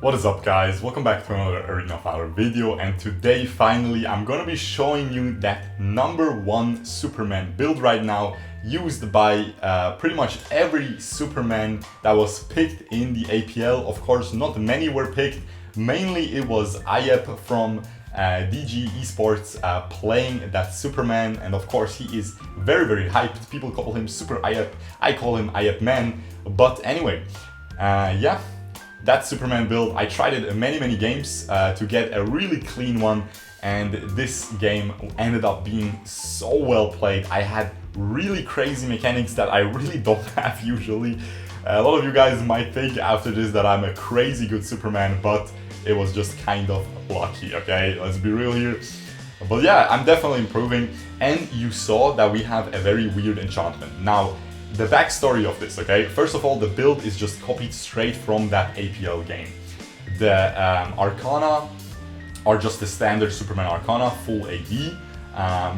What is up, guys? Welcome back to another Arena Valor video, and today finally I'm gonna be showing you that #1 Superman build right now, used by pretty much every Superman that was picked in the APL. Of course, not many were picked. Mainly it was Ayep from DG Esports playing that Superman, and of course he is very hyped. People call him SuperAyep, I call him Ayep Man. But anyway, yeah, that Superman build, I tried it in many games to get a really clean one, and this game ended up being so well played. I had really crazy mechanics that I really don't have usually. A lot of you guys might think after this that I'm a crazy good Superman, but it was just kind of lucky, okay? Let's be real here. But yeah, I'm definitely improving, and you saw that we have a very weird enchantment. Now, the backstory of this, okay? First of all, the build is just copied straight from that APL game. The arcana are just the standard Superman arcana, full AD.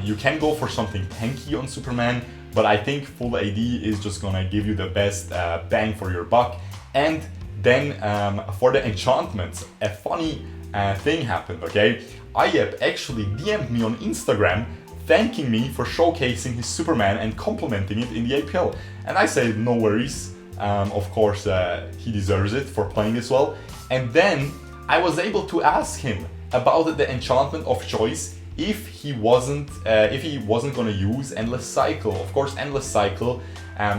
You can go for something tanky on Superman, but I think full AD is just gonna give you the best bang for your buck. And then for the enchantments, a funny thing happened, okay? Ayep actually DM'd me on Instagram thanking me for showcasing his Superman and complimenting it in the APL. And I said, no worries, of course he deserves it for playing this well. And then I was able to ask him about the enchantment of choice if he wasn't gonna use Endless Cycle. Of course, Endless Cycle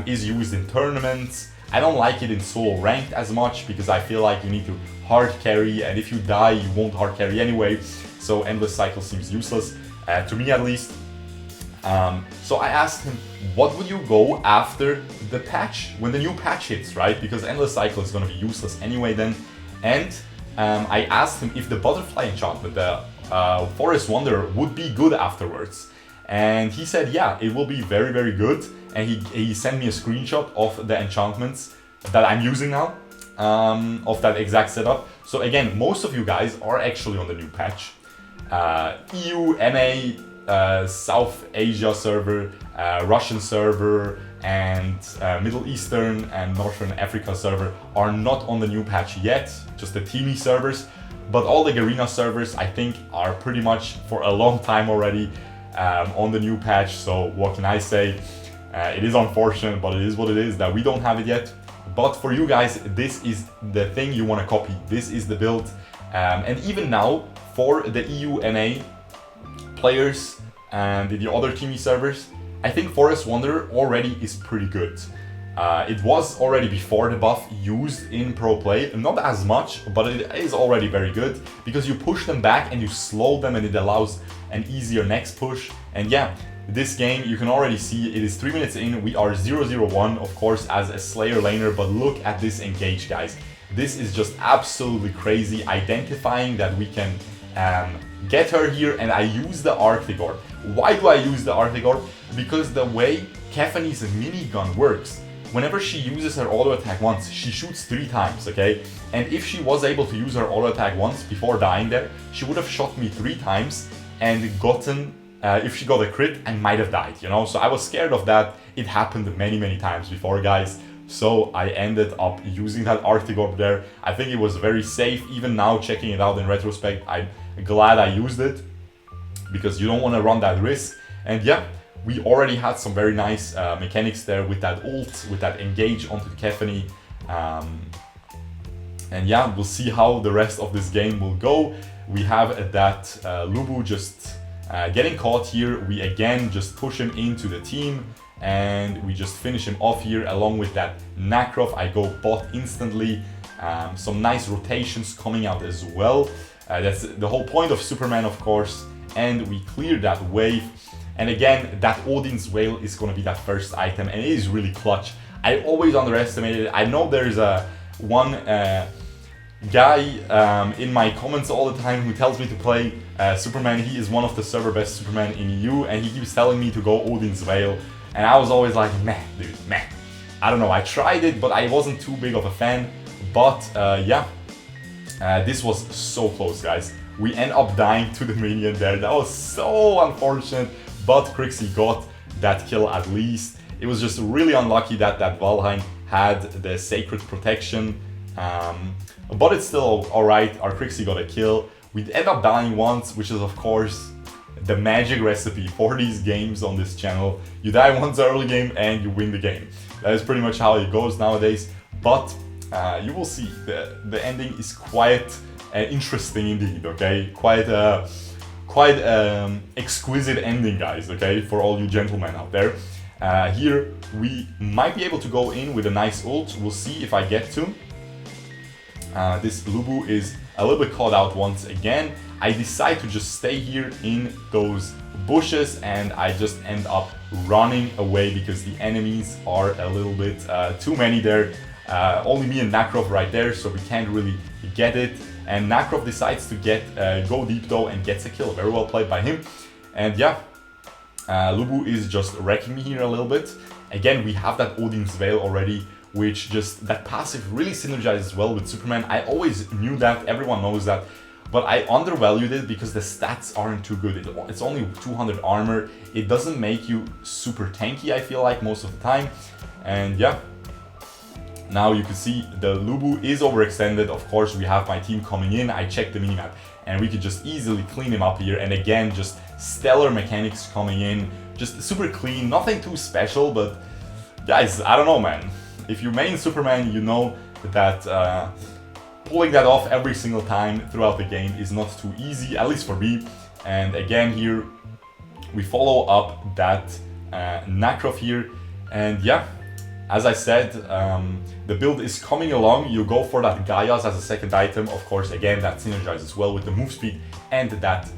is used in tournaments. I don't like it in solo ranked as much because I feel like you need to hard carry, and if you die you won't hard carry anyway, so Endless Cycle seems useless. To me at least. So I asked him, what would you go after the patch, when the new patch hits, right? Because Endless Cycle is going to be useless anyway then. And I asked him if the Butterfly enchantment, the Forest Wanderer, would be good afterwards. And he said, yeah, it will be very good. And he sent me a screenshot of the enchantments that I'm using now, of that exact setup. So again, most of you guys are actually on the new patch. EU, NA, South Asia server, Russian server, and Middle Eastern and Northern Africa server are not on the new patch yet, just the TiMi servers. But all the Garena servers, I think, are pretty much for a long time already on the new patch. So what can I say? It is unfortunate, but it is what it is that we don't have it yet. But for you guys, this is the thing you want to copy. This is the build. And even now, for the EU NA players and the other TiMi servers, I think Forest Wanderer already is pretty good. It was already before the buff used in pro play, not as much, but it is already very good because you push them back and you slow them, and it allows an easier next push. And yeah, this game, you can already see it is 3 minutes in. We are 0-0-1, of course, as a Slayer laner, but look at this engage, guys. This is just absolutely crazy, identifying that we can get her here, and I use the Arctic Orb. Why do I use the Arctic Orb? Because the way Kefani's minigun works, whenever she uses her auto attack once, she shoots 3 times, okay? And if she was able to use her auto attack once before dying there, she would have shot me 3 times and gotten, if she got a crit, I might have died, you know? So I was scared of that. It happened many times before, guys. So I ended up using that Arctic Orb there. I think it was very safe. Even now, checking it out in retrospect, I'm glad I used it, because you don't want to run that risk. And yeah, we already had some very nice mechanics there with that ult, with that engage onto the Kefani. And yeah, we'll see how the rest of this game will go. We have that Lubu just getting caught here. We again just push him into the team, and we just finish him off here along with that Nakrov. I go bot instantly. Some nice rotations coming out as well. That's the whole point of Superman, of course. And we clear that wave. And again, that Odin's Wail is going to be that first item, and it is really clutch. I always underestimate it. I know there's one guy in my comments all the time who tells me to play Superman. He is one of the server best Superman in EU, and he keeps telling me to go Odin's Wail. And I was always like, meh, dude, meh. I don't know, I tried it, but I wasn't too big of a fan. But yeah, this was so close, guys. We end up dying to the minion there. That was so unfortunate, but Crixie got that kill at least. It was just really unlucky that that Valheim had the Sacred Protection But it's still alright. Our Crixie got a kill. We end up dying once, which is of course the magic recipe for these games on this channel. You die once early game and you win the game. That is pretty much how it goes nowadays. But you will see the ending is quite interesting indeed. Okay, quite exquisite ending, guys. Okay, for all you gentlemen out there. Here we might be able to go in with a nice ult. We'll see if I get to. This Lubu is a little bit caught out once again. I decide to just stay here in those bushes and I just end up running away because the enemies are a little bit too many there. Only me and Nakrov right there, so we can't really get it. And Nakrov decides to go deep though and gets a kill. Very well played by him. And yeah, Lubu is just wrecking me here a little bit. Again, we have that Odin's Veil already, which just, that passive really synergizes well with Superman. I always knew that, everyone knows that, but I undervalued it because the stats aren't too good. It's only 200 armor. It doesn't make you super tanky, I feel like, most of the time. And yeah, now you can see the Lubu is overextended. Of course, we have my team coming in. I checked the minimap and we could just easily clean him up here. And again, just stellar mechanics coming in, just super clean, nothing too special, but guys, I don't know, man. If you main Superman, you know that pulling that off every single time throughout the game is not too easy, at least for me. And again here, we follow up that Nakrov here. And yeah, as I said, the build is coming along. You go for that Gaia's as a second item. Of course, again, that synergizes well with the move speed and that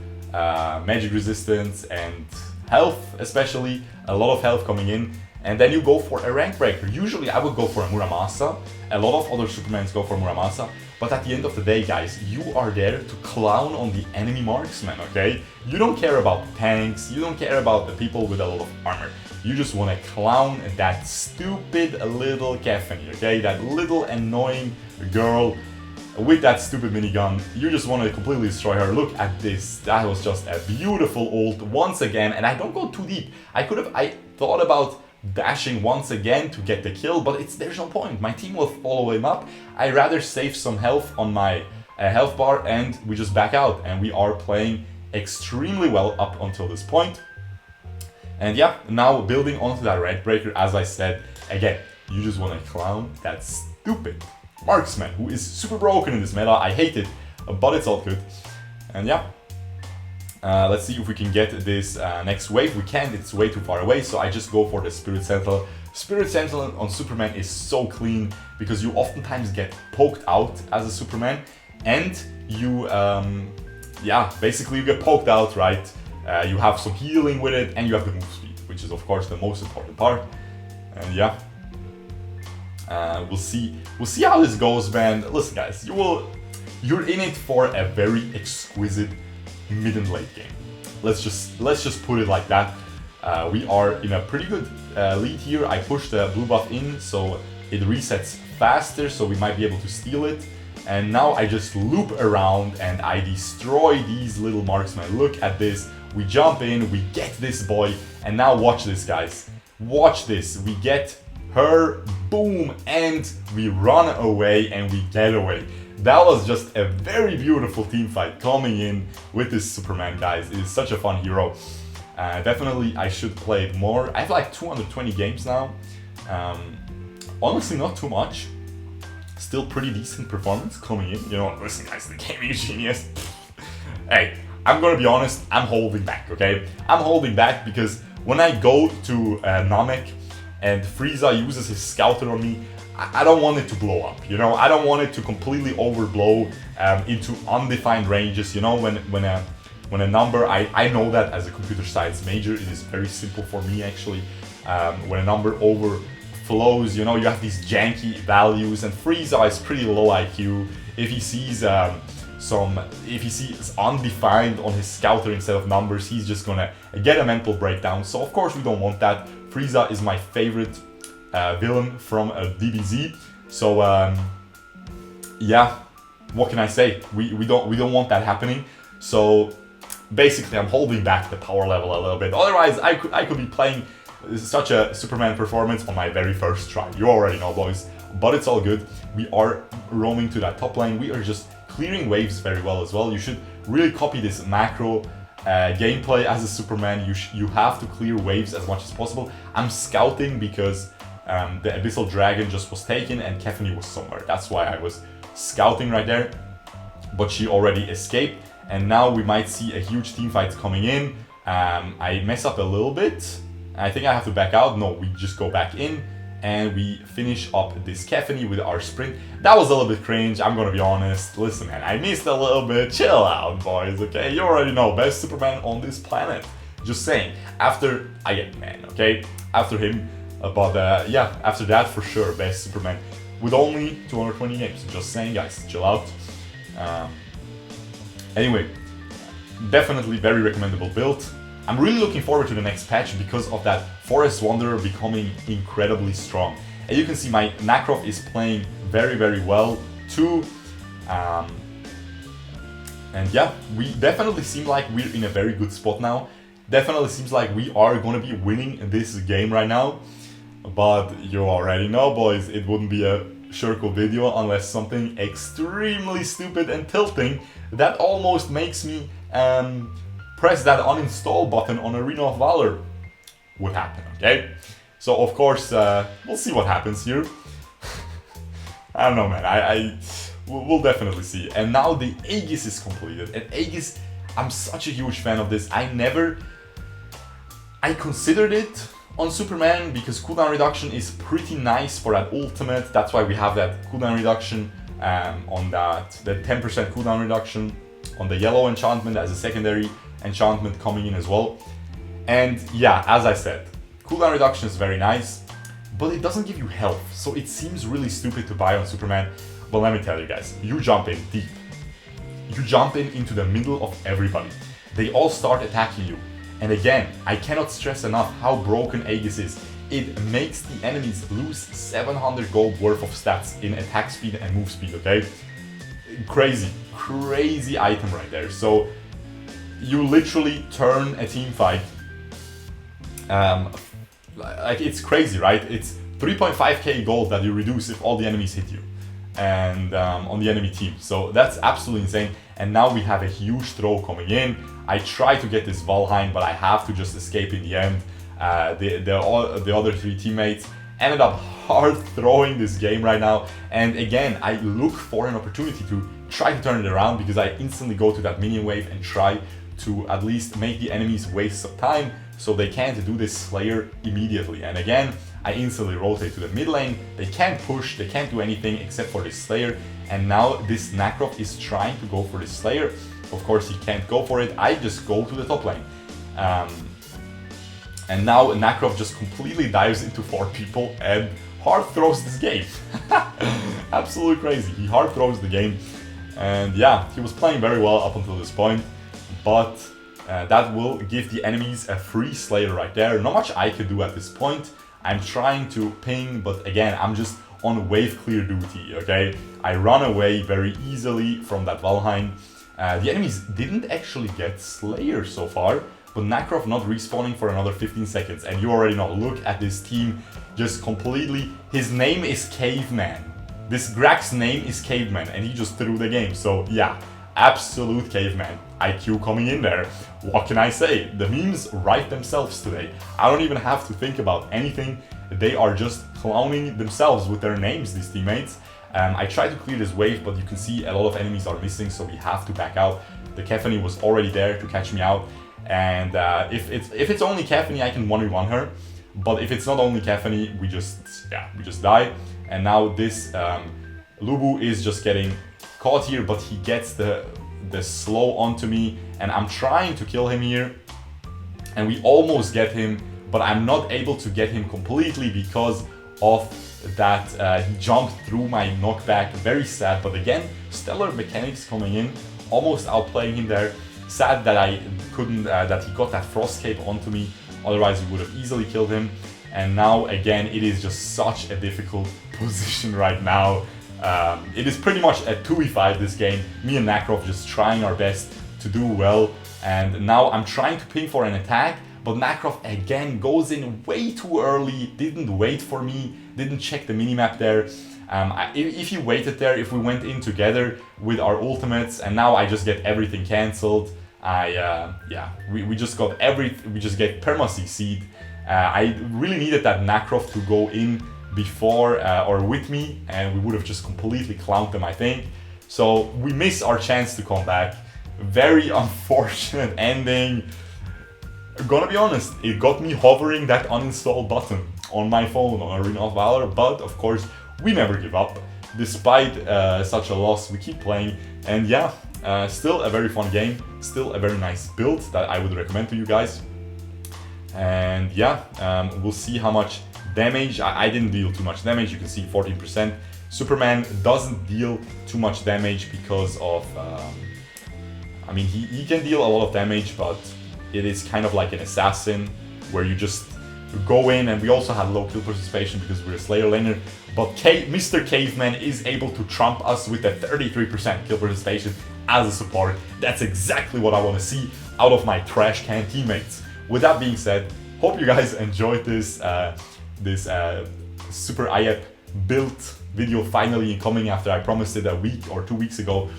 magic resistance and health, especially. A lot of health coming in. And then you go for a rank breaker. Usually I would go for a Muramasa. A lot of other Supermans go for Muramasa. But at the end of the day, guys, you are there to clown on the enemy marksman, okay? You don't care about the tanks. You don't care about the people with a lot of armor. You just want to clown that stupid little Caffany, okay? That little annoying girl with that stupid minigun. You just want to completely destroy her. Look at this. That was just a beautiful ult once again. And I don't go too deep. I thought about dashing once again to get the kill, but there's no point. My team will follow him up. I rather save some health on my health bar and we just back out, and we are playing extremely well up until this point. And yeah, now building onto that rank breaker, as I said, again, you just want to clown that stupid marksman who is super broken in this meta. I hate it, but it's all good. And yeah, let's see if we can get this next wave. We can't, it's way too far away, so I just go for the Spirit Sentinel. Spirit Sentinel on Superman is so clean because you oftentimes get poked out as a Superman and you, yeah, basically you get poked out, right? You have some healing with it and you have the move speed, which is of course the most important part. And yeah, we'll see how this goes, man. Listen guys, you're in it for a very exquisite mid and late game. Let's just put it like that. We are in a pretty good lead here. I pushed the blue buff in so it resets faster, so we might be able to steal it. And now I just loop around and I destroy these little marksmen. Look at this. We jump in, we get this boy, and now watch this, guys. Watch this. We get her, boom, and we run away and we get away. That was just a very beautiful team fight coming in with this Superman, guys. It is such a fun hero. Definitely, I should play more. I have like 220 games now. Honestly, not too much. Still pretty decent performance coming in. You know, listen guys, the gaming genius. Hey, I'm gonna be honest, I'm holding back, okay? I'm holding back because when I go to Namek and Frieza uses his scouter on me, I don't want it to blow up, you know? I don't want it to completely overblow into undefined ranges, you know? When a number, I know that as a computer science major, it is very simple for me actually. When a number overflows, you know, you have these janky values, and Frieza is pretty low IQ. If he sees if he sees undefined on his scouter instead of numbers, he's just gonna get a mental breakdown. So of course we don't want that. Frieza is my favorite villain from DBZ. So yeah, what can I say? We don't want that happening. So basically I'm holding back the power level a little bit. Otherwise I could be playing such a Superman performance on my very first try. You already know, boys. but it's all good. We are roaming to that top lane. We are just clearing waves very well as well. You should really copy this macro gameplay as a Superman. You have to clear waves as much as possible. I'm scouting because the Abyssal Dragon just was taken and Kefani was somewhere. That's why I was scouting right there. But she already escaped, and now we might see a huge team fight coming in. I mess up a little bit. I think I have to back out. No, we just go back in and we finish up this Kefani with our sprint. That was a little bit cringe, I'm gonna be honest. Listen, man, I missed a little bit. Chill out, boys, okay? You already know, best Superman on this planet. Just saying. After Ayep, man, okay? After him. But yeah, after that, for sure, best Superman. With only 220 games. Just saying, guys, chill out. Anyway, definitely very recommendable build. I'm really looking forward to the next patch because of that Forest Wanderer becoming incredibly strong. And you can see my Nakrov is playing very, very well too. And yeah, we definitely seem like we're in a very good spot now. Definitely seems like we are going to be winning this game right now. But you already know, boys, it wouldn't be a Shurko video unless something extremely stupid and tilting that almost makes me press that uninstall button on Arena of Valor would happen, okay? So of course, we'll see what happens here. I don't know, man, we'll definitely see. And now the Aegis is completed, and Aegis, I'm such a huge fan of this. I considered it on Superman because cooldown reduction is pretty nice for that ultimate. That's why we have that cooldown reduction on that, the 10% cooldown reduction on the yellow enchantment as a secondary enchantment coming in as well. And yeah, as I said, cooldown reduction is very nice, but it doesn't give you health, so it seems really stupid to buy on Superman. But let me tell you guys, you jump in deep. You jump in into the middle of everybody. They all start attacking you. And again, I cannot stress enough how broken Aegis is. It makes the enemies lose 700 gold worth of stats in attack speed and move speed, okay? Crazy, crazy item right there. So you literally turn a team fight. Like, it's crazy, right? It's 3.5k gold that you reduce if all the enemies hit you. And on the enemy team. So that's absolutely insane. And now we have a huge throw coming in. I try to get this Valheim, but I have to just escape in the end. The other three teammates ended up hard throwing this game right now. And again, I look for an opportunity to try to turn it around because I instantly go to that minion wave and try to at least make the enemies waste some time so they can't do this Slayer immediately. And again, I instantly rotate to the mid lane. They can't push, they can't do anything except for this Slayer. And now this Nakrov is trying to go for this Slayer. Of course, he can't go for it. I just go to the top lane. And now Nakrov just completely dives into 4 people and hard throws this game. Absolutely crazy. He hard throws the game. And yeah, he was playing very well up until this point. But that will give the enemies a free Slayer right there. Not much I could do at this point. I'm trying to ping, but again, I'm just on wave clear duty, okay? I run away very easily from that Valheim. The enemies didn't actually get Slayer so far, but Nakrov not respawning for another 15 seconds. And you already know, look at this team just completely. His name is Caveman. This Grak's name is Caveman, and he just threw the game. So yeah, absolute Caveman. IQ coming in there. What can I say? The memes write themselves today. I don't even have to think about anything. They are just clowning themselves with their names, these teammates. I tried to clear this wave, but you can see a lot of enemies are missing, so we have to back out. The Kefani was already there to catch me out. And if it's only Kefani, I can 1v1 her. But if it's not only Kefani, we just die. And now this Lubu is just getting caught here, but he gets the slow onto me, and I'm trying to kill him here. And we almost get him, but I'm not able to get him completely because of that he jumped through my knockback. Very sad, but again, stellar mechanics coming in, almost outplaying him there. Sad that I couldn't, that he got that frost cape onto me, otherwise we would have easily killed him. And now again, it is just such a difficult position right now. It is pretty much a 2v5 this game, me and Nakrov just trying our best to do well. And now I'm trying to ping for an attack, but Nakrov again goes in way too early, didn't wait for me, didn't check the minimap there. If you waited there, if we went in together with our ultimates, and now I just get everything cancelled, we just get perma CC'd. I really needed that Nacroft to go in before or with me, and we would have just completely clowned them, I think. So we missed our chance to come back. Very unfortunate ending. I'm gonna be honest, it got me hovering that uninstall button on my phone on Arena of Valor, but of course we never give up. Despite such a loss, we keep playing, and yeah, still a very fun game, still a very nice build that I would recommend to you guys. And yeah, we'll see how much damage. I didn't deal too much damage, you can see 14%. Superman doesn't deal too much damage because of, I mean, he can deal a lot of damage, but it is kind of like an assassin where you just go in, and we also have low kill participation because we're a Slayer laner, but Mr. Caveman is able to trump us with a 33% kill participation as a support. That's exactly what I want to see out of my trash can teammates. With that being said, hope you guys enjoyed this SuperAyep build video finally coming after I promised it a week or 2 weeks ago.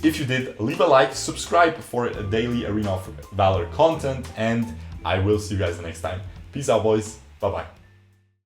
If you did, leave a like, subscribe for a daily Arena of Valor content, and I will see you guys the next time. Peace out, boys. Bye-bye.